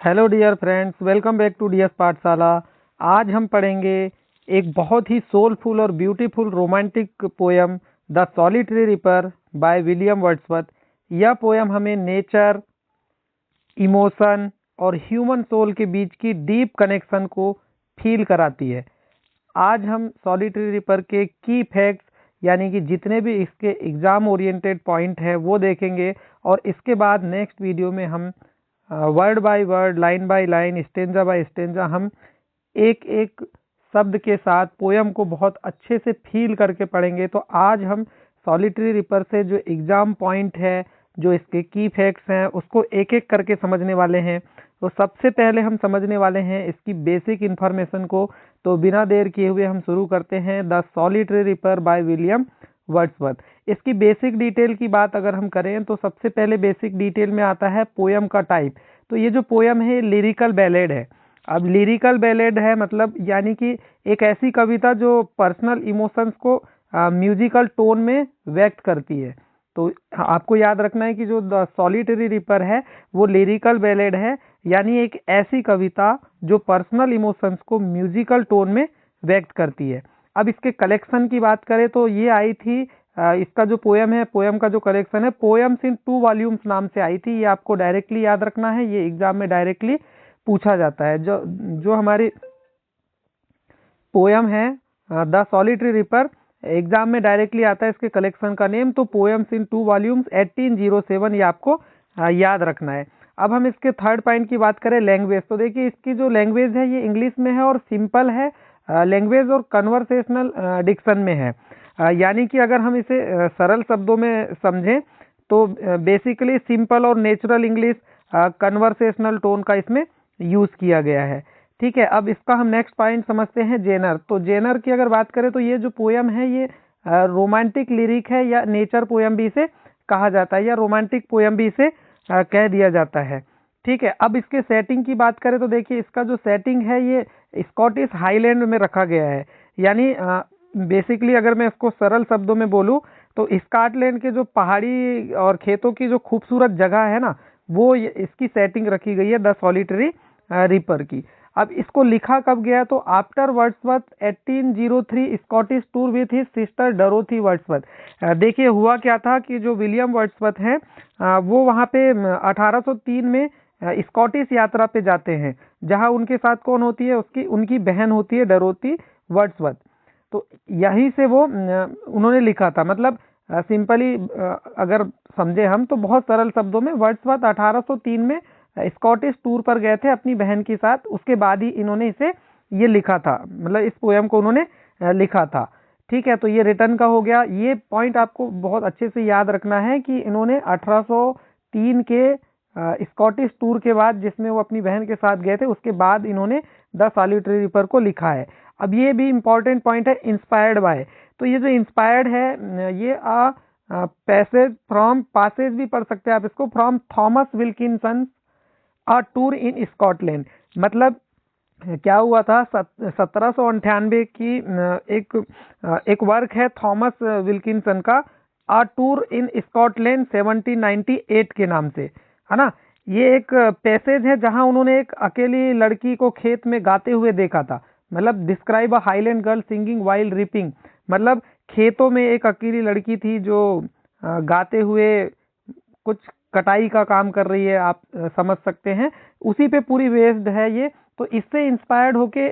Hello dear friends, welcome back to DS Pathshala. आज हम पढ़ेंगे एक बहुत ही सोलफुल और beautiful romantic poem the solitary reaper by William Wordsworth. यह पोयम हमें नेचर, इमोशन और ह्यूमन सोल के बीच की डीप कनेक्शन को फील कराती है। आज हम सॉलिटरी रिपर के की फैक्ट्स यानी कि जितने भी इसके एग्ज़ाम ओरिएंटेड पॉइंट है वो देखेंगे, और इसके बाद नेक्स्ट वीडियो में हम word by word, line by line, stanza by stanza हम एक एक शब्द के साथ पोयम को बहुत अच्छे से फील करके पढ़ेंगे। तो आज हम सॉलिटरी रिपर से जो एग्ज़ाम पॉइंट है, जो इसके की फैक्ट्स हैं, उसको एक एक करके समझने वाले हैं। तो सबसे पहले हम समझने वाले हैं इसकी बेसिक इन्फॉर्मेशन को। तो बिना देर किए हुए हम शुरू करते हैं the solitary reaper by William Wordsworth. इसकी बेसिक डिटेल की बात अगर हम करें तो सबसे पहले बेसिक डिटेल में आता है पोयम का टाइप। तो ये जो पोयम है लिरिकल बैलेड है। अब लिरिकल बैलेड है मतलब यानी कि एक ऐसी कविता जो पर्सनल इमोशंस को म्यूजिकल टोन में व्यक्त करती है। तो आपको याद रखना है कि जो द सॉलिटरी रिपर है वो लिरिकल बैलेड है, यानी एक ऐसी कविता जो पर्सनल इमोशंस को म्यूजिकल टोन में व्यक्त करती है। अब इसके कलेक्शन की बात करें तो ये आई थी, इसका जो पोयम है, पोयम का जो कलेक्शन है, पोयम्स इन 2 वॉल्यूम्स नाम से आई थी। ये आपको डायरेक्टली याद रखना है, ये एग्जाम में डायरेक्टली पूछा जाता है। जो जो हमारी पोयम है द सॉलिटरी रिपर, एग्जाम में डायरेक्टली आता है इसके कलेक्शन का नेम। तो पोयम्स इन 2 वॉल्यूम्स 1807, ये आपको याद रखना है। अब हम इसके थर्ड पॉइंट की बात करें, लैंग्वेज। तो देखिए इसकी जो लैंग्वेज है ये इंग्लिश में है और सिंपल है लैंग्वेज, और कन्वर्सेशनल डिक्शन में है। यानी कि अगर हम इसे सरल शब्दों में समझें तो बेसिकली सिंपल और नेचुरल इंग्लिश, कन्वर्सेशनल टोन का इसमें यूज़ किया गया है। ठीक है, अब इसका हम नेक्स्ट पॉइंट समझते हैं जेनर। तो जेनर की अगर बात करें तो ये जो पोयम है ये रोमांटिक लिरिक है, या नेचर पोयम भी इसे कहा जाता है, या रोमांटिक पोयम भी इसे कह दिया जाता है। ठीक है, अब इसके सेटिंग की बात करें तो देखिए इसका जो सेटिंग है ये स्कॉटिश हाईलैंड में रखा गया है। यानी बेसिकली अगर मैं इसको सरल शब्दों में बोलूँ तो स्कॉटलैंड के जो पहाड़ी और खेतों की जो खूबसूरत जगह है ना, वो इसकी सेटिंग रखी गई है द सॉलिटरी रिपर की। अब इसको लिखा कब गया, तो after Wordsworth 1803 Scottish tour with his sister Dorothy Wordsworth. देखिए हुआ क्या था कि जो विलियम वर्ड्सवर्थ हैं वो वहाँ पे 1803 में स्कॉटिश यात्रा पे जाते हैं, जहाँ उनके साथ कौन होती है, उनकी बहन होती है डोरोथी वर्ड्सवर्थ। तो यहीं से वो उन्होंने लिखा था। मतलब सिंपली अगर समझे हम तो बहुत सरल शब्दों में वर्ड्सवर्थ 1803 में स्कॉटिश टूर पर गए थे अपनी बहन के साथ, उसके बाद ही इन्होंने इसे ये लिखा था, मतलब इस पोयम को उन्होंने लिखा था। ठीक है, तो ये रिटर्न का हो गया। ये पॉइंट आपको बहुत अच्छे से याद रखना है कि इन्होंने 1803 के स्कॉटिश टूर के बाद, जिसमें वो अपनी बहन के साथ गए थे, उसके बाद इन्होंने द सॉलिटरी रिपर को लिखा है। अब ये भी इंपॉर्टेंट पॉइंट है, इंस्पायर्ड बाय। तो ये जो इंस्पायर्ड है ये पैसेज फ्रॉम, पासेज भी पढ़ सकते हैं आप इसको, from Thomas Wilkinson a tour in Scotland. मतलब क्या हुआ था, 1798 की एक वर्क है थॉमस विल्किंसन का, अ टूर इन स्कॉटलैंड 1798 के नाम से, है ना। ये एक पैसेज है जहां उन्होंने एक अकेली लड़की को खेत में गाते हुए देखा था। मतलब describe a highland girl singing while ripping. मतलब खेतों में एक अकेली लड़की थी जो गाते हुए कुछ कटाई का काम कर रही है, आप समझ सकते हैं। उसी पे पूरी बेस्ड है ये। तो इससे इंस्पायर्ड होके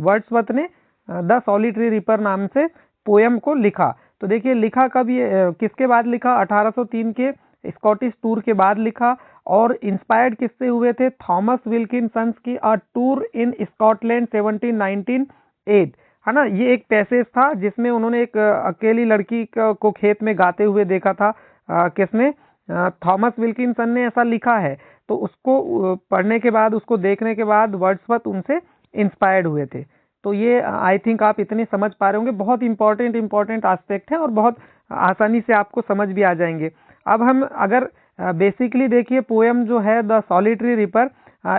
वर्ड्सवर्थ ने द सॉलिटरी रिपर नाम से पोयम को लिखा। तो देखिए लिखा कब, ये किसके बाद लिखा, 1803 के स्कॉटिश टूर के बाद लिखा। और इंस्पायर्ड किससे हुए थे, थॉमस विल्किंसन की अ टूर इन स्कॉटलैंड 1798, है ना। ये एक पैसेज था जिसमें उन्होंने एक अकेली लड़की को खेत में गाते हुए देखा था। किसने, थॉमस विल्किंसन ने ऐसा लिखा है। तो उसको पढ़ने के बाद, उसको देखने के बाद वर्ड्सवर्थ उनसे इंस्पायर्ड हुए थे। तो ये आई थिंक आप इतने समझ पा रहे होंगे। बहुत इंपॉर्टेंट एस्पेक्ट है और बहुत आसानी से आपको समझ भी आ जाएंगे। अब हम अगर बेसिकली देखिए पोयम जो है द सॉलिटरी रिपर,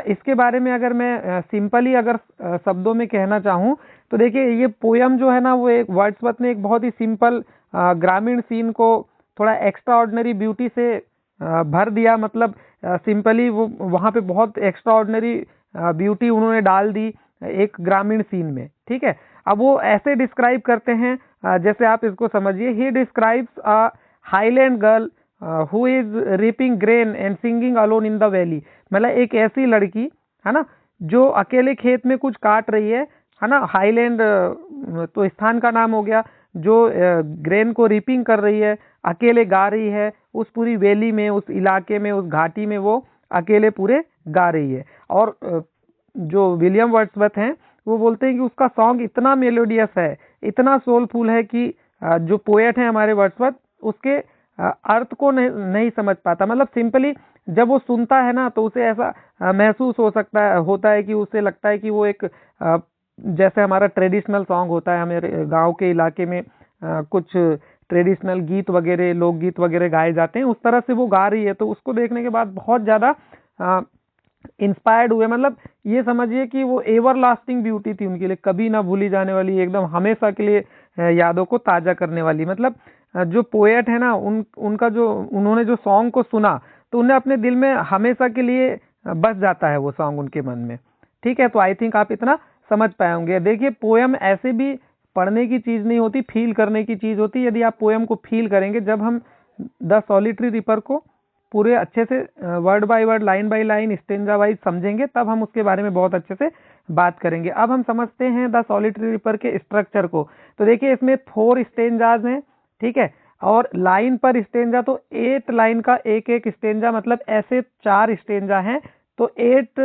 इसके बारे में अगर मैं सिंपली अगर शब्दों में कहना चाहूँ तो देखिए ये पोयम जो है ना, वो एक वर्ड्सवर्थ ने एक बहुत ही सिंपल ग्रामीण सीन को थोड़ा एक्स्ट्रा ऑर्डिनरी ब्यूटी से भर दिया। मतलब सिंपली वो वहाँ पे बहुत एक्स्ट्रा ऑर्डिनरी ब्यूटी उन्होंने डाल दी एक ग्रामीण सीन में, ठीक है। अब वो ऐसे डिस्क्राइब करते हैं, जैसे आप इसको समझिए, he describes a highland girl who is reaping grain and singing alone in the valley. मतलब एक ऐसी लड़की है ना जो अकेले खेत में कुछ काट रही है ना। हाईलैंड तो स्थान का नाम हो गया, जो ग्रेन को रीपिंग कर रही है, अकेले गा रही है उस पूरी वैली में, उस इलाके में, उस घाटी में वो अकेले पूरे गा रही है। और जो विलियम वर्ड्सवर्थ हैं वो बोलते हैं कि उसका सॉन्ग इतना मेलोडियस है, इतना सोलफुल है कि जो पोएट है हमारे वर्ड्सवर्थ उसके अर्थ को नहीं समझ पाता। मतलब सिंपली जब वो सुनता है ना तो उसे ऐसा महसूस होता है कि उसे लगता है कि वो एक जैसे हमारा ट्रेडिशनल सॉन्ग होता है, हमारे गांव के इलाके में कुछ ट्रेडिशनल गीत वगैरह, लोकगीत वगैरह गाए जाते हैं, उस तरह से वो गा रही है। तो उसको देखने के बाद बहुत ज़्यादा इंस्पायर्ड हुए। मतलब ये समझिए कि वो एवर लास्टिंग ब्यूटी थी उनके लिए, कभी ना भूली जाने वाली, एकदम हमेशा के लिए यादों को ताज़ा करने वाली। मतलब जो पोएट है ना उनका जो उन्होंने जो सॉन्ग को सुना तो उन्हें अपने दिल में हमेशा के लिए बस जाता है वो सॉन्ग उनके मन में, ठीक है। तो आई थिंक आप इतना समझ पाए होंगे। देखिए पोएम ऐसे भी पढ़ने की चीज़ नहीं होती, फील करने की चीज़ होती है। यदि आप पोएम को फील करेंगे, जब हम द सॉलिटरी रिपर को पूरे अच्छे से word by word, line by line, stanza wise समझेंगे, तब हम उसके बारे में बहुत अच्छे से बात करेंगे। अब हम समझते हैं द सॉलिटरी रिपर के स्ट्रक्चर को। तो देखिए इसमें 4 स्टेंजाज हैं, ठीक है, और लाइन पर स्टेंजा तो 8 लाइन का एक एक स्टेंजा, मतलब ऐसे 4 स्टेंजा हैं तो 8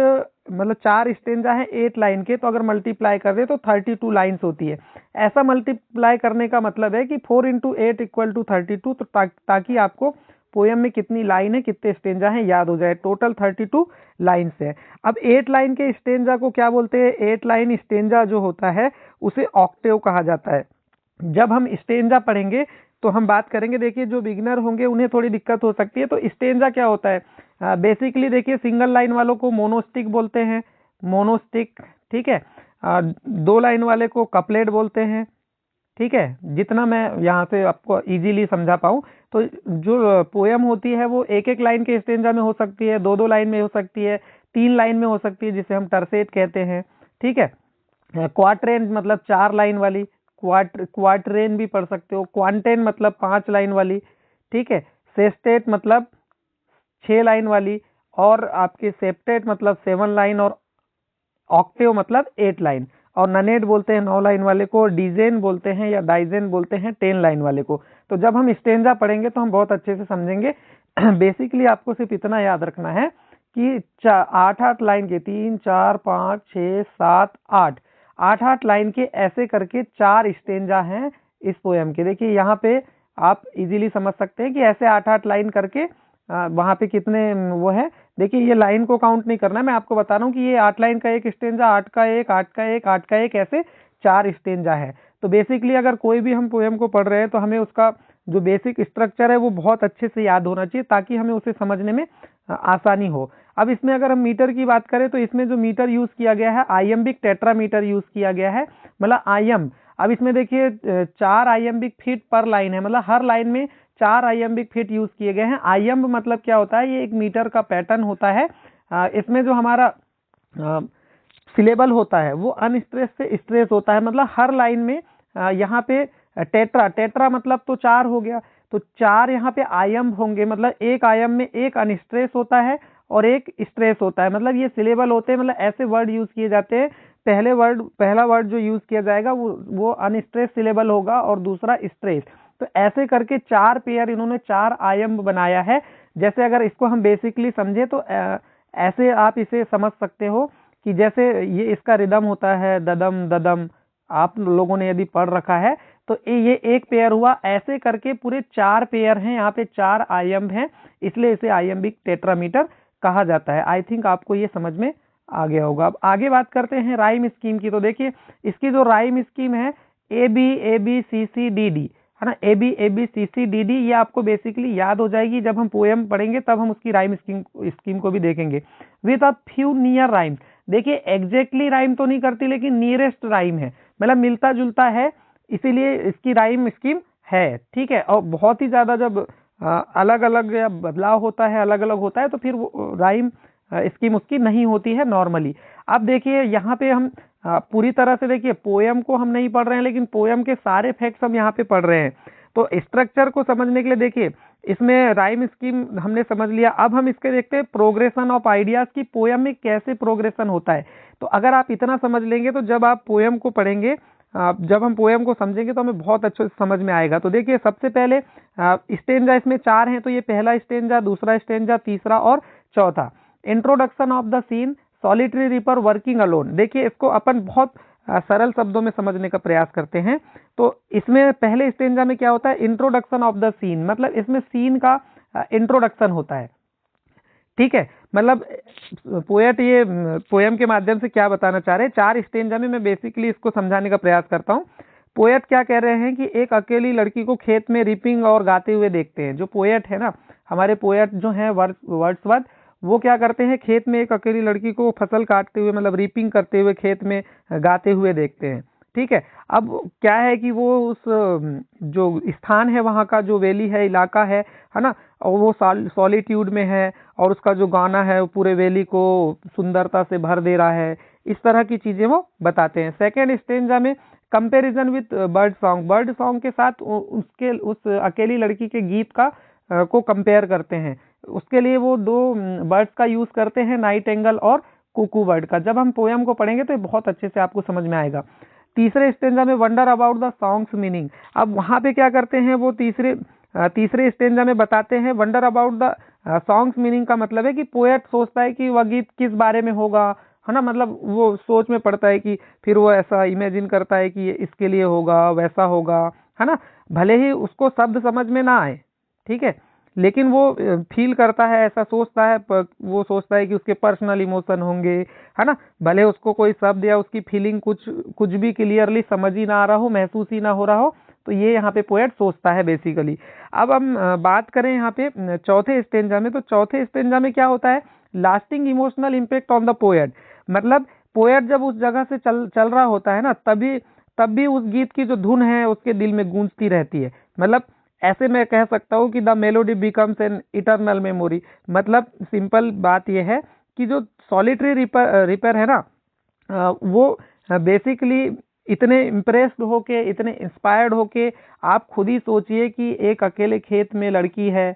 मतलब 4 स्टेंजा हैं 8 लाइन के, तो अगर मल्टीप्लाई कर दे तो 32 लाइन्स होती है। ऐसा मल्टीप्लाई करने का मतलब है कि 4 × 8 = 32, तो ताकि आपको पोएम में कितनी लाइन है, कितने स्टेंजा हैं याद हो जाए। टोटल 32 लाइन्स है। अब 8 लाइन के स्टेंजा को क्या बोलते हैं? 8 लाइन स्टेंजा जो होता है उसे ऑक्टेव कहा जाता है। जब हम स्टेंजा पढ़ेंगे तो हम बात करेंगे, देखिए जो बिगिनर होंगे उन्हें थोड़ी दिक्कत हो सकती है। तो स्टेंजा क्या होता है? बेसिकली देखिए सिंगल लाइन वालों को मोनोस्टिक बोलते हैं, मोनोस्टिक, ठीक है। 2 लाइन वाले को कपलेट बोलते हैं, ठीक है। जितना मैं यहाँ से आपको इजीली समझा पाऊँ, तो जो पोएम होती है वो एक एक लाइन के स्टेंजा में हो सकती है, 2-2 लाइन में हो सकती है, 3 लाइन में हो सकती है, जिसे हम टर्सेट कहते हैं, ठीक है। क्वाट्रेन मतलब 4 लाइन वाली, क्वाट्रेन भी पढ़ सकते हो। क्वांटेन मतलब 5 लाइन वाली, ठीक है। सेस्टेट मतलब 6 लाइन वाली, और आपके सेप्टेट मतलब 7 लाइन, और ऑक्टेव मतलब 8 लाइन। और ननेट बोलते हैं 9 लाइन वाले को, डीजेन बोलते हैं या डाइजेन बोलते हैं 10 लाइन वाले को। तो जब हम स्टेंजा पढ़ेंगे तो हम बहुत अच्छे से समझेंगे। बेसिकली आपको सिर्फ इतना याद रखना है कि 8-8 लाइन के 3, 4, 5, 6, 7, 8 लाइन के ऐसे करके 4 स्टेंजा हैं इस पोएम के। देखिए यहाँ पे आप इजीली समझ सकते हैं कि ऐसे 8-8 लाइन करके वहाँ पे कितने वो है। देखिए ये लाइन को काउंट नहीं करना है, मैं आपको बता रहा हूँ कि ये 8 लाइन का एक स्टेंजा, 8 का एक, 8 का एक, 8 का एक, ऐसे 4 स्टेंजा है। तो बेसिकली अगर कोई भी हम पोएम को पढ़ रहे हैं तो हमें उसका जो बेसिक स्ट्रक्चर है वो बहुत अच्छे से याद होना चाहिए, ताकि हमें उसे समझने में आसानी हो। अब इसमें अगर हम मीटर की बात करें तो इसमें जो मीटर यूज किया गया है, आइयम्बिक टेट्रामीटर यूज किया गया है, मतलब आइयम। अब इसमें देखिए 4 आइयम्बिक फीट पर लाइन है, मतलब हर लाइन में 4 आइयम्बिक फीट यूज किए गए हैं। आइयम्ब मतलब क्या होता है? ये एक मीटर का पैटर्न होता है। इसमें जो हमारा सिलेबल होता है वो अनस्ट्रेस से स्ट्रेस होता है, मतलब हर लाइन में यहाँ पे टेट्रा मतलब तो 4 हो गया, तो 4 यहाँ पे आयम्ब होंगे, मतलब एक आयम्ब में एक अनस्ट्रेस होता है और एक स्ट्रेस होता है। मतलब ये सिलेबल होते हैं, मतलब ऐसे वर्ड यूज किए जाते हैं। पहला वर्ड जो यूज किया जाएगा वो अनस्ट्रेस सिलेबल होगा और दूसरा स्ट्रेस। तो ऐसे करके 4 पेयर इन्होंने 4 आयम्ब बनाया है। जैसे अगर इसको हम बेसिकली समझे तो ऐसे आप इसे समझ सकते हो कि जैसे ये इसका रिदम होता है ददम ददम, आप लोगों ने यदि पढ़ रखा है तो ये एक पेयर हुआ। ऐसे करके पूरे 4 पेयर हैं, यहाँ पे 4 आयम्ब हैं, इसलिए इसे आयम्बिक टेट्रामीटर कहा जाता है। आई थिंक आपको ये समझ में आ गया होगा। अब आगे बात करते हैं राइम स्कीम की। तो देखिए इसकी जो राइम स्कीम है ABABCCDD है ना, ABABCCDD, ये आपको बेसिकली याद हो जाएगी। जब हम पोएम पढ़ेंगे तब हम उसकी राइम स्कीम को भी देखेंगे। With a few near rhyme, देखिए एग्जैक्टली राइम तो नहीं करती लेकिन नियरेस्ट राइम है, मतलब मिलता जुलता है, इसीलिए इसकी राइम स्कीम है, ठीक है। और बहुत ही ज्यादा जब अलग अलग या बदलाव होता है, अलग अलग होता है, तो फिर वो राइम स्कीम उसकी नहीं होती है नॉर्मली। अब देखिए यहाँ पे हम पूरी तरह से देखिए पोयम को हम नहीं पढ़ रहे हैं, लेकिन पोयम के सारे फैक्ट्स हम यहाँ पे पढ़ रहे हैं। तो स्ट्रक्चर को समझने के लिए देखिए इसमें राइम स्कीम हमने समझ लिया। अब हम इसके देखते हैं प्रोग्रेशन ऑफ आइडियाज की पोयम में कैसे प्रोग्रेशन होता है। तो अगर आप इतना समझ लेंगे तो जब आप पोयम को पढ़ेंगे, जब हम पोयम को समझेंगे तो हमें बहुत अच्छे से समझ में आएगा। तो देखिए सबसे पहले स्टेंजा इसमें 4 हैं, तो ये पहला स्टेंजा, दूसरा स्टेंजा, तीसरा और चौथा। Introduction of the scene, solitary reaper working alone. देखिए इसको अपन बहुत सरल शब्दों में समझने का प्रयास करते हैं। तो इसमें पहले स्टेंजा में क्या होता है, इंट्रोडक्शन ऑफ द सीन, मतलब इसमें सीन का इंट्रोडक्शन होता है। ठीक है, मतलब पोएट ये पोयम के माध्यम से क्या बताना चाह रहे हैं, 4 स्टेंजा में मैं बेसिकली इसको समझाने का प्रयास करता हूँ। पोएट क्या कह रहे हैं कि एक अकेली लड़की को खेत में रिपिंग और गाते हुए देखते हैं। जो पोएट है ना, हमारे पोएट जो है वर्ड्सवर्थ, वो क्या करते हैं, खेत में एक अकेली लड़की को फसल काटते हुए मतलब रीपिंग करते हुए खेत में गाते हुए देखते हैं। ठीक है, अब क्या है कि वो उस जो स्थान है वहाँ का, जो वैली है, इलाका है ना, और वो सॉलिट्यूड में है, और उसका जो गाना है वो पूरे वैली को सुंदरता से भर दे रहा है। इस तरह की चीजें वो बताते हैं। सेकेंड स्टेंजा में कंपैरिजन विद बर्ड सॉन्ग के साथ उसके उस अकेली लड़की के गीत का को कंपेयर करते हैं। उसके लिए वो 2 बर्ड्स का यूज करते हैं, नाइट एंगल और कुकू बर्ड का। जब हम पोयम को पढ़ेंगे तो ये बहुत अच्छे से आपको समझ में आएगा। तीसरे स्टेंजा में wonder about the songs meaning. अब वहां पे क्या करते हैं वो तीसरे स्टेंजा में बताते हैं wonder about the songs meaning का मतलब है कि पोएट सोचता है कि वह गीत किस बारे में होगा, है ना, मतलब वो सोच में पड़ता है कि फिर वो ऐसा इमेजिन करता है कि ये इसके लिए होगा, वैसा होगा, है ना, भले ही उसको शब्द समझ में ना आए। ठीक है, लेकिन वो फील करता है, ऐसा सोचता है, वो सोचता है कि उसके पर्सनल इमोशन होंगे, है ना, भले उसको कोई शब्द या उसकी फीलिंग कुछ भी क्लियरली समझ ही ना आ रहा हो, महसूस ही ना हो रहा हो, तो ये यहाँ पे पोएट सोचता है बेसिकली। अब हम बात करें यहाँ पे चौथे स्टेंजा में, तो चौथे स्टेंजा में क्या होता है, lasting emotional impact on the poet. मतलब पोएट जब उस जगह से चल रहा होता है ना, तब भी उस गीत की जो धुन है उसके दिल में गूंजती रहती है। मतलब ऐसे मैं कह सकता हूँ कि the melody becomes N eternal memory. मतलब सिंपल बात यह है कि जो सॉलिटरी रिपर है ना, वो बेसिकली इतने इम्प्रेस्ड होके, इतने इंस्पायर्ड होके, आप खुद ही सोचिए कि एक अकेले खेत में लड़की है,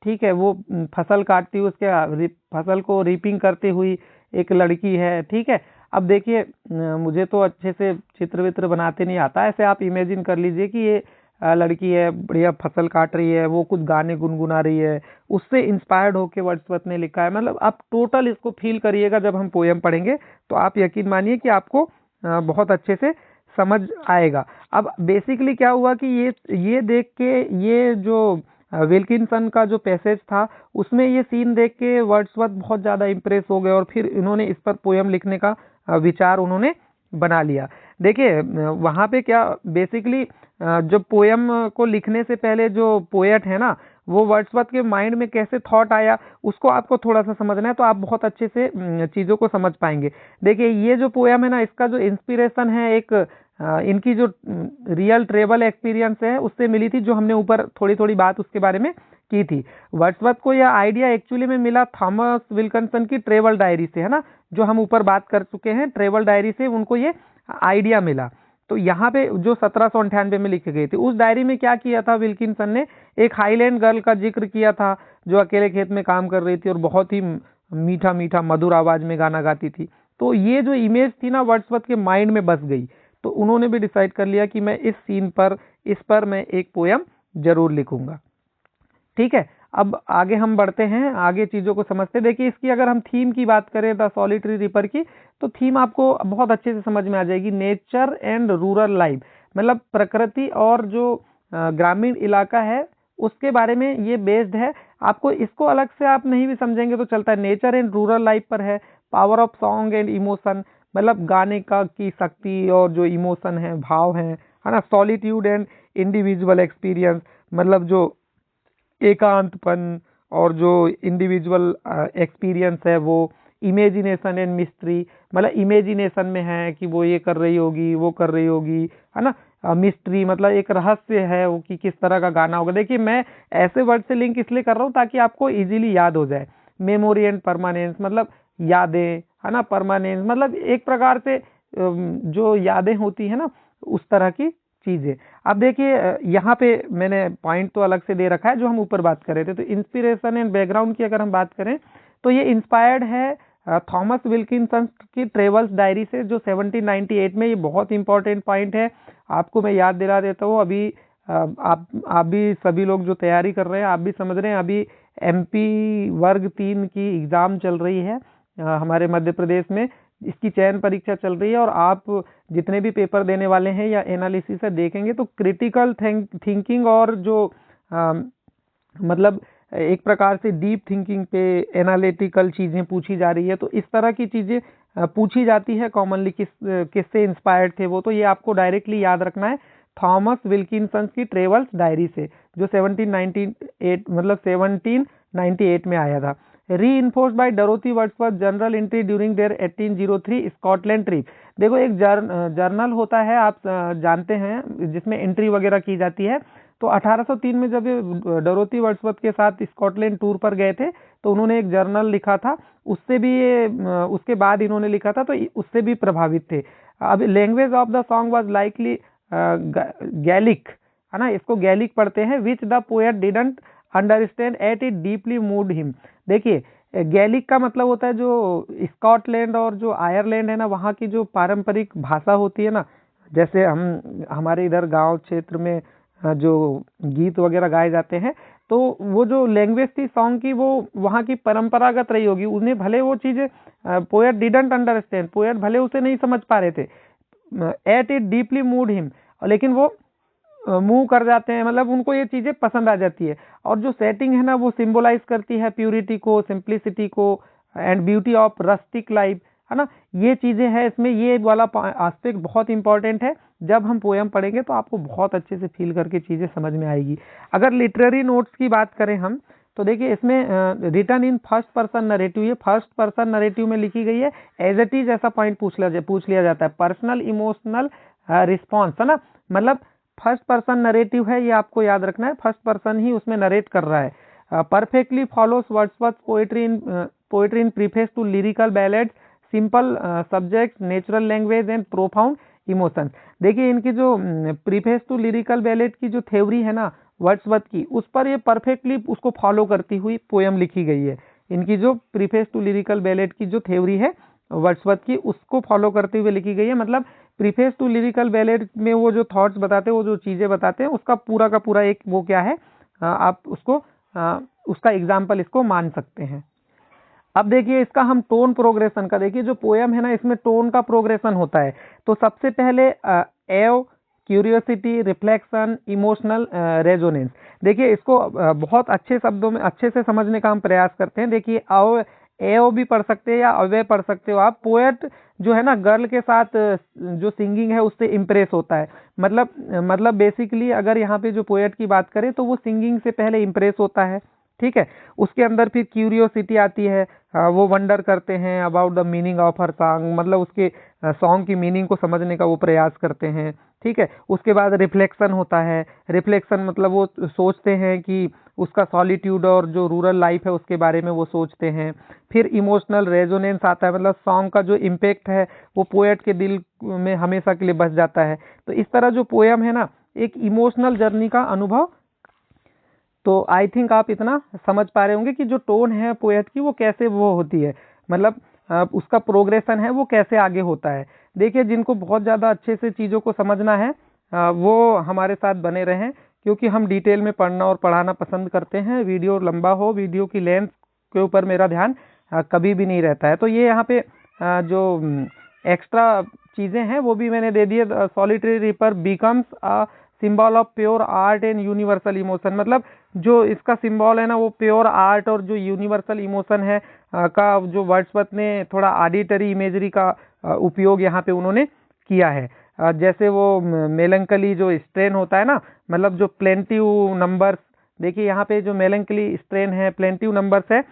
ठीक है, वो फसल काटती हुई, उसके फसल को रीपिंग करते हुई एक लड़की है। ठीक है, अब देखिए मुझे तो अच्छे से चित्र वित्र बनाते नहीं आता, ऐसे आप इमेजिन कर लीजिए कि ये लड़की है, बढ़िया फसल काट रही है, वो कुछ गाने गुनगुना रही है, उससे इंस्पायर्ड होके वर्ड्सवर्थ ने लिखा है। मतलब आप टोटल इसको फील करिएगा, जब हम पोयम पढ़ेंगे तो आप यकीन मानिए कि आपको बहुत अच्छे से समझ आएगा। अब बेसिकली क्या हुआ कि ये देख के, ये जो विल्किंसन का जो पैसेज था उसमें ये सीन देख के वर्ड्सवर्थ बहुत ज़्यादा इम्प्रेस हो गए, और फिर इन्होंने इस पर पोयम लिखने का विचार उन्होंने बना लिया। देखिए वहाँ पे क्या बेसिकली जो पोयम को लिखने से पहले जो पोएट है ना, वो वर्ड्सवर्थ के माइंड में कैसे थॉट आया उसको आपको थोड़ा सा समझना है, तो आप बहुत अच्छे से चीज़ों को समझ पाएंगे। देखिए ये जो पोयम है ना, इसका जो इंस्पिरेशन है एक इनकी जो रियल ट्रेवल एक्सपीरियंस है उससे मिली थी, जो हमने ऊपर थोड़ी थोड़ी बात उसके बारे में की थी। वर्ड्सवर्थ को यह आइडिया एक्चुअली में मिला थॉमस विल्किंसन की ट्रेवल डायरी से, है ना, जो हम ऊपर बात कर चुके हैं, ट्रेवल डायरी से उनको ये आइडिया मिला। तो यहाँ पे जो 1798 में लिखी गई थी, उस डायरी में क्या किया था विल्किंसन ने, एक हाईलैंड गर्ल का जिक्र किया था जो अकेले खेत में काम कर रही थी और बहुत ही मीठा मीठा मधुर आवाज में गाना गाती थी। तो ये जो इमेज थी ना वर्ड्सवर्थ के माइंड में बस गई, तो उन्होंने भी डिसाइड कर लिया कि मैं इस पर मैं एक पोयम जरूर लिखूंगा। ठीक है, अब आगे हम बढ़ते हैं, आगे चीजों को समझते हैं। देखिए इसकी अगर हम थीम की बात करें द सॉलिटरी रिपर की, तो थीम आपको बहुत अच्छे से समझ में आ जाएगी, नेचर एंड रूरल लाइफ। मतलब प्रकृति और जो ग्रामीण इलाका है उसके बारे में ये बेस्ड है। आपको इसको अलग से आप नहीं भी समझेंगे तो चलता है, नेचर एंड रूरल लाइफ पर है। Power of song and emotion, मतलब गाने का की शक्ति और जो इमोशन है, भाव है ना। सॉलिट्यूड एंड इंडिविजुअल एक्सपीरियंस, मतलब जो एकांतपन और जो इंडिविजुअल एक्सपीरियंस है वो। इमेजिनेशन एंड मिस्ट्री, मतलब इमेजिनेशन में है कि वो ये कर रही होगी, वो कर रही होगी, है ना, मिस्ट्री, मतलब एक रहस्य है वो कि किस तरह का गाना होगा। देखिए मैं ऐसे वर्ड से लिंक इसलिए कर रहा हूँ ताकि आपको इजीली याद हो जाए। मेमोरी एंड परमानेंस मतलब यादें, है ना, परमानेंस मतलब एक प्रकार से जो यादें होती है ना उस तरह की चीजें। अब देखिए यहाँ पे मैंने पॉइंट तो अलग से दे रखा है जो हम ऊपर बात कर रहे थे। तो इंस्पिरेशन एंड बैकग्राउंड की अगर हम बात करें तो ये इंस्पायर्ड है थॉमस विल्किंसन की ट्रेवल्स डायरी से, जो 1798 में। ये बहुत इंपॉर्टेंट पॉइंट है, आपको मैं याद दिला देता हूँ। अभी आप भी सभी लोग जो तैयारी कर रहे हैं आप भी समझ रहे हैं, अभी एमपी वर्ग 3 की एग्ज़ाम चल रही है हमारे मध्य प्रदेश में। इसकी चयन परीक्षा चल रही है और आप जितने भी पेपर देने वाले हैं या एनालिसिस से देखेंगे तो क्रिटिकल थिंकिंग और जो मतलब एक प्रकार से डीप थिंकिंग पे एनालिटिकल चीज़ें पूछी जा रही है। तो इस तरह की चीज़ें पूछी जाती है कॉमनली। किससे इंस्पायर्ड थे वो, तो ये आपको डायरेक्टली याद रखना है थॉमस विल्किंसन की ट्रेवल्स डायरी से, जो 1798 में आया था। Reinforce by Dorothy Wordsworth journal entry during their 1803 Scotland trip. देखो एक जर्नल होता है, आप जानते हैं, जिसमें एंट्री वगैरह की जाती है। तो 1803 में जब ये डोरोथी वर्ड्सवर्थ के साथ स्कॉटलैंड टूर पर गए थे तो उन्होंने एक जर्नल लिखा था, उससे भी ये उसके बाद इन्होंने लिखा था, तो उससे भी प्रभावित थे। अब language of the song was likely Gaelic, है ना, इसको गैलिक पढ़ते हैं, which the poet didn't understand at it deeply moved him. देखिए गैलिक का मतलब होता है जो स्कॉटलैंड और जो आयरलैंड है ना, वहाँ की जो पारंपरिक भाषा होती है ना, जैसे हमारे इधर गांव क्षेत्र में जो गीत वगैरह गाए जाते हैं, तो वो जो लैंग्वेज थी सॉन्ग की वो वहाँ की परंपरागत रही होगी। उन्हें भले वो चीज़ें पोएट डिडंट अंडरस्टैंड, पोएट भले उसे नहीं समझ पा रहे थे, eight it deeply mood him, लेकिन वो मूव कर जाते हैं, मतलब उनको ये चीज़ें पसंद आ जाती है। और जो सेटिंग है ना वो सिंबलाइज करती है प्यूरिटी को, सिंप्लिसिटी को and beauty of rustic life, है ना। ये चीज़ें हैं इसमें, ये वाला एस्पेक्ट बहुत इंपॉर्टेंट है। जब हम पोएम पढ़ेंगे तो आपको बहुत अच्छे से फील करके चीज़ें समझ में आएगी। अगर लिटरेरी नोट्स की बात करें हम, तो देखिए इसमें written in first person narrative, ये फर्स्ट पर्सन नरेटिव में लिखी गई है। एज इट इज ऐसा पॉइंट पूछ लिया जाता है। पर्सनल इमोशनल रिस्पॉन्स, है ना, मतलब फर्स्ट पर्सन नरेटिव है, ये आपको याद रखना है, फर्स्ट पर्सन ही उसमें नरेट कर रहा है। Perfectly follows Wordsworth poetry in preface to lyrical ballads, simple subject, natural language and profound emotions. देखिए इनकी जो प्रीफेस टू लिरिकल बैलेड की जो थ्योरी है ना वर्ड्सवर्थ की, उस पर ये परफेक्टली उसको फॉलो करती हुई पोएम लिखी गई है। इनकी जो प्रीफेस टू लिरिकल बैलेड की जो थ्योरी है वर्ड्सवर्थ की, उसको फॉलो करते हुए लिखी गई है। मतलब प्रीफेस टू लिरिकल बैलेड में वो जो थॉट्स बताते हैं, वो जो चीज़ें बताते हैं, उसका पूरा का पूरा एक वो क्या है, आप उसको उसका एग्जाम्पल इसको मान सकते हैं। अब देखिए इसका हम टोन प्रोग्रेशन का, देखिए जो पोएम है ना इसमें टोन का प्रोग्रेशन होता है। तो सबसे पहले एव, क्यूरियोसिटी, रिफ्लेक्शन, इमोशनल रेजोनेंस। देखिए इसको बहुत अच्छे शब्दों में अच्छे से समझने का हम प्रयास करते हैं। देखिए अव, एव भी पढ़ सकते हैं या अवे पढ़ सकते हो आप। पोएट जो है ना गर्ल के साथ जो सिंगिंग है उससे इम्प्रेस होता है। मतलब बेसिकली अगर यहाँ पे जो पोएट की बात करें तो वो सिंगिंग से पहले इम्प्रेस होता है, ठीक है। उसके अंदर फिर क्यूरियोसिटी आती है, वो वंडर करते हैं about the meaning of her song, मतलब उसके सॉन्ग की मीनिंग को समझने का वो प्रयास करते हैं, ठीक है। उसके बाद रिफ्लेक्शन होता है। रिफ्लेक्शन मतलब वो सोचते हैं कि उसका सॉलिट्यूड और जो रूरल लाइफ है उसके बारे में वो सोचते हैं। फिर इमोशनल रेजोनेंस आता है, मतलब सॉन्ग का जो इम्पैक्ट है वो पोएट के दिल में हमेशा के लिए बस जाता है। तो इस तरह जो पोएम है ना एक इमोशनल जर्नी का अनुभव। तो आई थिंक आप इतना समझ पा रहे होंगे कि जो टोन है पोएट की वो कैसे वो होती है, मतलब उसका प्रोग्रेशन है वो कैसे आगे होता है। देखिए जिनको बहुत ज़्यादा अच्छे से चीज़ों को समझना है वो हमारे साथ बने रहें, क्योंकि हम डिटेल में पढ़ना और पढ़ाना पसंद करते हैं। वीडियो लंबा हो, वीडियो की लेंथ के ऊपर मेरा ध्यान कभी भी नहीं रहता है। तो ये यहाँ पे जो एक्स्ट्रा चीज़ें हैं वो भी मैंने दे दिए। Solitary ripper becomes a symbol of pure art and universal emotion, मतलब जो इसका सिंबल है ना वो प्योर आर्ट और जो यूनिवर्सल इमोशन है का जो वर्ड्सवर्थ ने थोड़ा ऑडिटरी इमेजरी का उपयोग यहाँ पे उन्होंने किया है। जैसे वो मेलंकली जो स्ट्रेन होता है ना, मतलब जो प्लेंटिव नंबर्स, देखिए यहाँ पे जो मेलंकली स्ट्रेन है, प्लेंटिव नंबर्स है,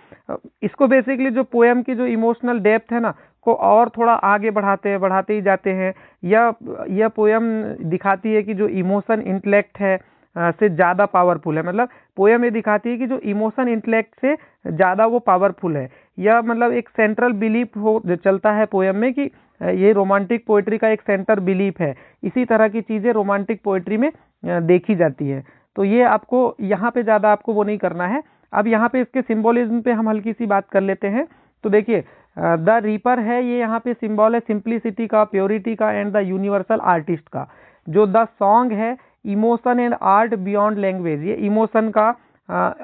इसको बेसिकली जो पोएम की जो इमोशनल डेप्थ है ना को और थोड़ा आगे बढ़ाते ही जाते हैं। यह पोयम दिखाती है कि जो इमोशन इंटेलेक्ट है से ज़्यादा पावरफुल है। मतलब पोयम ये दिखाती है कि जो इमोशन इंटेलेक्ट से ज़्यादा वो पावरफुल है। यह मतलब एक सेंट्रल बिलीफ हो जो चलता है पोयम में कि ये रोमांटिक पोइट्री का एक सेंटर बिलीफ है। इसी तरह की चीज़ें रोमांटिक पोइट्री में देखी जाती है। तो ये आपको यहाँ पे ज़्यादा आपको वो नहीं करना है। अब यहाँ पे इसके सिंबोलिज्म पे हम हल्की सी बात कर लेते हैं। तो देखिए द रीपर है, ये यहाँ पे सिंबल है सिंप्लिसिटी का, प्योरिटी का एंड द यूनिवर्सल आर्टिस्ट का। जो द सॉन्ग है emotion and art beyond language, ये इमोशन का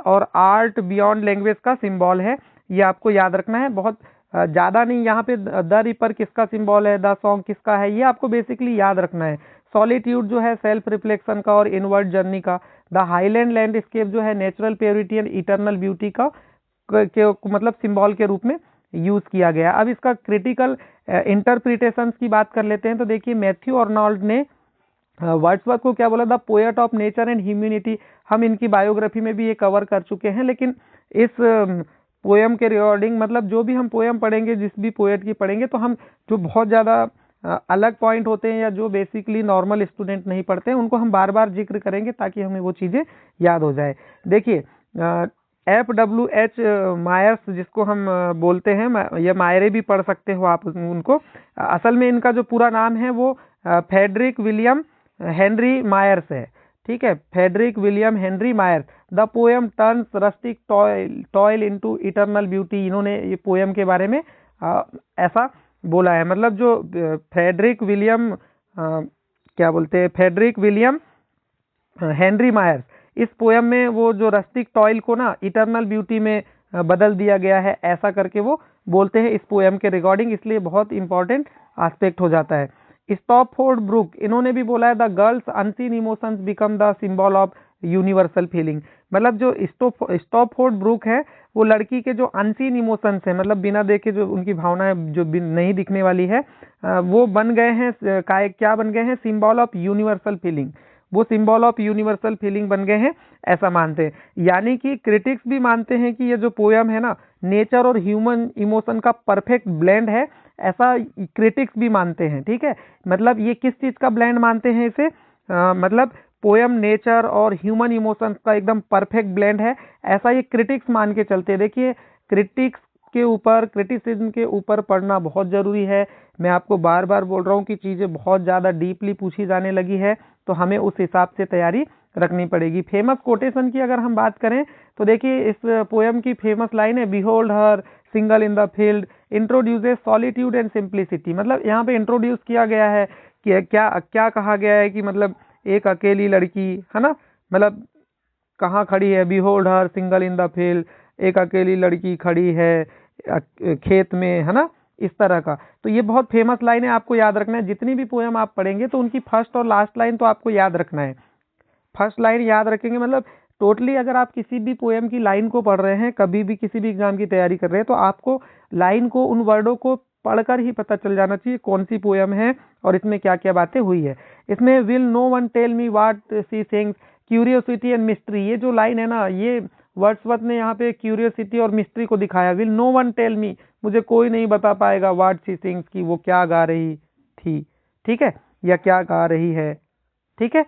और आर्ट बियॉन्ड लैंग्वेज का सिंबल है। ये आपको याद रखना है। बहुत ज़्यादा नहीं, यहाँ पे द रीपर किसका सिंबल है, द सॉन्ग किसका है, ये आपको बेसिकली याद रखना है। सॉलिट्यूड जो है सेल्फ रिफ्लेक्शन का और इनवर्ड जर्नी का। द हाईलैंड लैंडस्केप जो है natural purity and eternal beauty का मतलब सिंबल के रूप में यूज किया गया। अब इसका क्रिटिकल इंटरप्रिटेशंस की बात कर लेते हैं। तो देखिए मैथ्यू अर्नोल्ड ने वर्ड्सवर्थ को क्या बोला, the poet of nature and humanity. हम इनकी बायोग्राफी में भी ये कवर कर चुके हैं, लेकिन इस पोएम के रिगार्डिंग मतलब जो भी हम पोएम पढ़ेंगे, जिस भी पोएट की पढ़ेंगे, तो हम जो बहुत ज़्यादा अलग पॉइंट होते हैं या जो बेसिकली नॉर्मल स्टूडेंट नहीं पढ़ते हैं, उनको हम बार बार जिक्र करेंगे ताकि हमें वो चीज़ें याद हो जाए। देखिए FWH मायर्स जिसको हम बोलते हैं, या मायरे भी पढ़ सकते हो आप उनको। असल में इनका जो पूरा नाम है वो फ्रेडरिक विलियम हेनरी मायर्स है। ठीक है, Frederick William Henry Myers. The poem turns rustic toil into eternal beauty. इन्होंने ये पोएम के बारे में ऐसा बोला है। मतलब जो फ्रेडरिक विलियम क्या बोलते हैं, फ्रेडरिक विलियम हेनरी मायर्स, इस पोएम में वो जो रस्टिक टॉयल को ना इटर्नल ब्यूटी में बदल दिया गया है, ऐसा करके वो बोलते हैं इस पोएम के रिगार्डिंग। इसलिए बहुत इंपॉर्टेंट एस्पेक्ट हो जाता है। स्टॉपफोर्ड ब्रूक, इन्होंने भी बोला है the girls unseen emotions become the symbol of universal feeling. मतलब जो स्टॉपफोर्ड ब्रूक है, वो लड़की के जो अनसीन इमोशंस है, मतलब बिना देखे जो उनकी भावनाएं जो नहीं दिखने वाली है, वो बन गए हैं क्या बन गए हैं, सिंबल ऑफ यूनिवर्सल फीलिंग। वो सिंबल ऑफ यूनिवर्सल फीलिंग बन गए हैं, ऐसा मानते हैं। यानी कि क्रिटिक्स भी मानते हैं कि ये जो पोयम है ना, नेचर और ह्यूमन इमोशन का परफेक्ट ब्लेंड है, ऐसा क्रिटिक्स भी मानते हैं। ठीक है, मतलब ये किस चीज का ब्लेंड मानते हैं इसे, मतलब पोयम नेचर और ह्यूमन इमोशंस का एकदम परफेक्ट ब्लेंड है, ऐसा ये क्रिटिक्स मान के चलते हैं। देखिए क्रिटिक्स के ऊपर, क्रिटिसिज्म के ऊपर पढ़ना बहुत ज़रूरी है। मैं आपको बार बार बोल रहा हूँ कि चीज़ें बहुत ज़्यादा डीपली पूछी जाने लगी है, तो हमें उस हिसाब से तैयारी रखनी पड़ेगी। फेमस कोटेशन की अगर हम बात करें तो देखिए इस पोएम की फेमस लाइन है, behold her single in the field introduces solitude and simplicity. मतलब यहाँ पे इंट्रोड्यूस किया गया है कि क्या क्या कहा गया है कि मतलब एक अकेली लड़की है ना, मतलब कहाँ खड़ी है, behold her single in the field, एक अकेली लड़की खड़ी है खेत में, है ना, इस तरह का। तो ये बहुत फेमस लाइन है, आपको याद रखना है। जितनी भी पोएम आप पढ़ेंगे तो उनकी फर्स्ट और लास्ट लाइन तो आपको याद रखना है। फर्स्ट लाइन याद रखेंगे मतलब टोटली अगर आप किसी भी पोएम की लाइन को पढ़ रहे हैं, कभी भी किसी भी एग्जाम की तैयारी कर रहे हैं, तो आपको लाइन को, उन वर्डों को पढ़कर ही पता चल जाना चाहिए कौन सी पोएम है और इसमें क्या क्या बातें हुई है। इसमें will no one tell me what she sings, curiosity and mystery, ये जो लाइन है ना, ये वर्ड्सवर्थ ने यहाँ पे क्यूरियोसिटी और मिस्ट्री को दिखाया। Will no one tell me, मुझे कोई नहीं बता पाएगा, व्हाट सी सिंग्स, की वो क्या गा रही थी, ठीक है, या क्या गा रही है। ठीक है,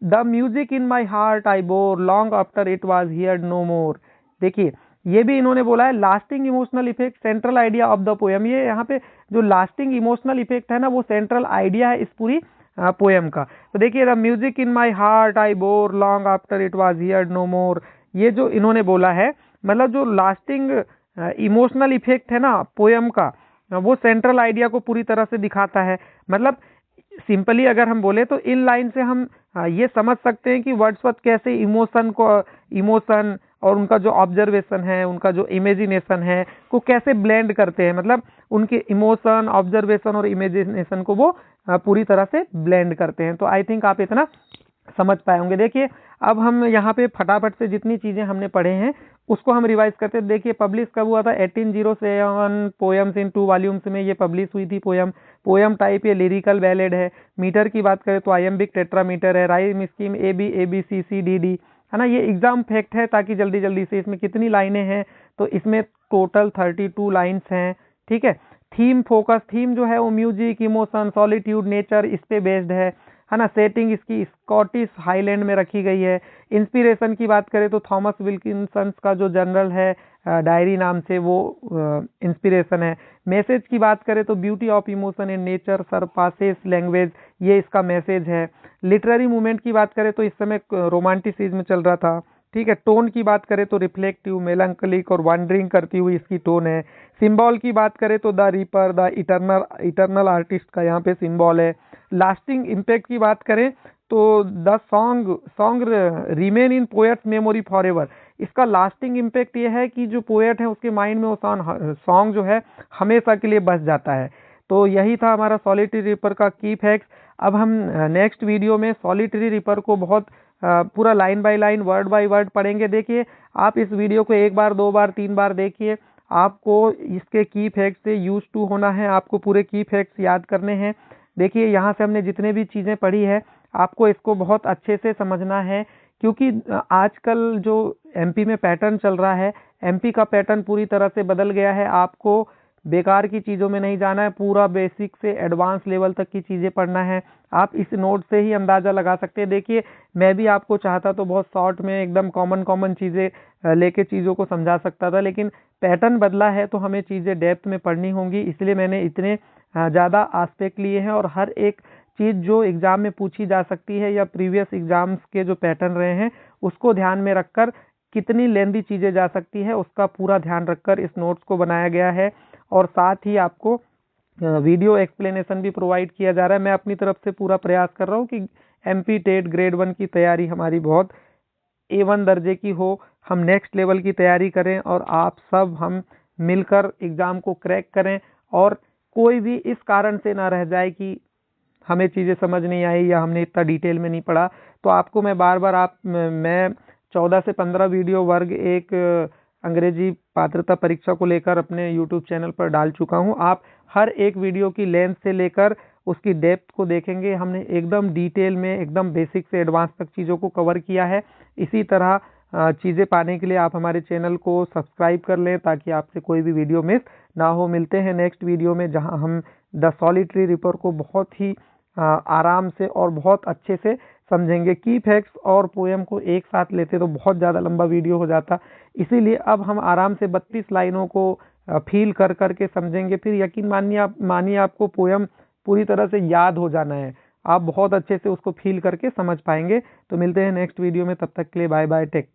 the music in my heart I bore long after it was heard no more. देखिए ये भी इन्होंने बोला है, lasting emotional effect central idea of the poem. ये यहाँ पे जो लास्टिंग इमोशनल इफेक्ट है ना, वो सेंट्रल आइडिया है इस पूरी पोएम का। तो देखिए the music in my heart I bore long after it was heard no more, ये जो इन्होंने बोला है, मतलब जो लास्टिंग इमोशनल इफेक्ट है ना पोएम का, वो सेंट्रल आइडिया को पूरी तरह से दिखाता है। मतलब सिंपली अगर हम बोले तो इन लाइन से हम ये समझ सकते हैं कि वर्ड्सवर्थ कैसे इमोशन और उनका जो ऑब्जर्वेशन है, उनका जो इमेजिनेशन है, को कैसे ब्लेंड करते हैं। मतलब उनके इमोशन, ऑब्जर्वेशन और इमेजिनेशन को वो पूरी तरह से ब्लेंड करते हैं। तो आई थिंक आप इतना समझ पाए होंगे। देखिए अब हम यहाँ पे फटाफट से जितनी चीज़ें हमने पढ़े हैं उसको हम रिवाइज करते हैं। देखिए पब्लिश कब हुआ था, 1807, पोएम्स इन 2 वॉल्यूम्स में ये पब्लिश हुई थी पोएम। पोएम टाइप ये लिरिकल बैलेड है। मीटर की बात करें तो आइएम्बिक टेट्रामीटर है। राइम स्कीम ABCCDD, है ना। ये एग्जाम फैक्ट है ताकि जल्दी जल्दी से, इसमें कितनी लाइनें हैं तो इसमें टोटल 32 लाइन्स हैं। ठीक है, थीम फोकस, थीम जो है वो म्यूजिक, इमोशन, सॉलिट्यूड, नेचर, इस पे बेस्ड है ना। सेटिंग इसकी स्कॉटिश हाईलैंड में रखी गई है। इंस्पिरेशन की बात करें तो थॉमस विल्किंसन का जो जनरल है डायरी नाम से, वो इंस्पिरेशन है। मैसेज की बात करें तो beauty of emotion in nature surpasses language, ये इसका मैसेज है। लिटरेरी मूवमेंट की बात करें तो इस समय रोमांटिसिज्म चल रहा था, ठीक है। टोन की बात करें तो रिफ्लेक्टिव, मेलंकलिक और वंडरिंग करती हुई इसकी टोन है। सिंबल की बात करें तो the reaper, the eternal artist का यहाँ पे सिंबल है। लास्टिंग इम्पैक्ट की बात करें तो the song remain in poets memory for ever, इसका लास्टिंग इम्पैक्ट ये है कि जो पोएट है उसके माइंड में वो सॉन्ग जो है हमेशा के लिए बस जाता है। तो यही था हमारा सॉलिटरी रिपर का की फैक्ट्स। अब हम नेक्स्ट वीडियो में सॉलिटरी रिपर को बहुत पूरा line by line, word by word पढ़ेंगे। देखिए, आप इस वीडियो को एक बार, दो बार, तीन बार देखिए, आपको इसके की फैक्ट्स से यूज टू होना है, आपको पूरे की फैक्ट्स याद करने हैं। देखिए, यहाँ से हमने जितने भी चीज़ें पढ़ी है, आपको इसको बहुत अच्छे से समझना है, क्योंकि आजकल जो एमपी में पैटर्न चल रहा है, एमपी का पैटर्न पूरी तरह से बदल गया है। आपको बेकार की चीज़ों में नहीं जाना है, पूरा बेसिक से एडवांस लेवल तक की चीज़ें पढ़ना है। आप इस नोट से ही अंदाज़ा लगा सकते हैं। देखिए, मैं भी आपको चाहता तो बहुत शॉर्ट में एकदम कॉमन चीज़ें लेके चीज़ों को समझा सकता था, लेकिन पैटर्न बदला है तो हमें चीज़ें डेप्थ में पढ़नी होंगी, इसलिए मैंने इतने ज़्यादा आस्पेक्ट लिए हैं। और हर एक चीज़ जो एग्ज़ाम में पूछी जा सकती है या प्रीवियस एग्ज़ाम्स के जो पैटर्न रहे हैं, उसको ध्यान में रखकर कितनी लेंदी चीज़ें जा सकती है उसका पूरा ध्यान रखकर इस नोट्स को बनाया गया है। और साथ ही आपको वीडियो एक्सप्लेनेशन भी प्रोवाइड किया जा रहा है। मैं अपनी तरफ से पूरा प्रयास कर रहा हूँ कि एमपी टेट ग्रेड 1 की तैयारी हमारी बहुत A1 दर्जे की हो, हम नेक्स्ट लेवल की तैयारी करें और आप सब हम मिलकर एग्ज़ाम को क्रैक करें। और कोई भी इस कारण से ना रह जाए कि हमें चीज़ें समझ नहीं आई या हमने इतना डिटेल में नहीं पढ़ा। तो आपको मैं बार बार मैं 14 से 15 वीडियो वर्ग एक अंग्रेजी पात्रता परीक्षा को लेकर अपने यूट्यूब चैनल पर डाल चुका हूं। आप हर एक वीडियो की लेंथ से लेकर उसकी डेप्थ को देखेंगे। हमने एकदम डिटेल में, एकदम बेसिक से एडवांस तक चीज़ों को कवर किया है। इसी तरह चीज़ें पाने के लिए आप हमारे चैनल को सब्सक्राइब कर लें ताकि आपसे कोई भी वीडियो मिस ना हो। मिलते हैं नेक्स्ट वीडियो में, जहां हम द सॉलिटरी रिपर को बहुत ही आराम से और बहुत अच्छे से समझेंगे। की फैक्ट्स और पोएम को एक साथ लेते तो बहुत ज़्यादा लंबा वीडियो हो जाता, इसीलिए अब हम आराम से 32 लाइनों को फील कर करके समझेंगे। फिर यकीन मानिए आपको पोएम पूरी तरह से याद हो जाना है, आप बहुत अच्छे से उसको फील करके समझ पाएंगे। तो मिलते हैं नेक्स्ट वीडियो में, तब तक के लिए बाय बाय, टेक।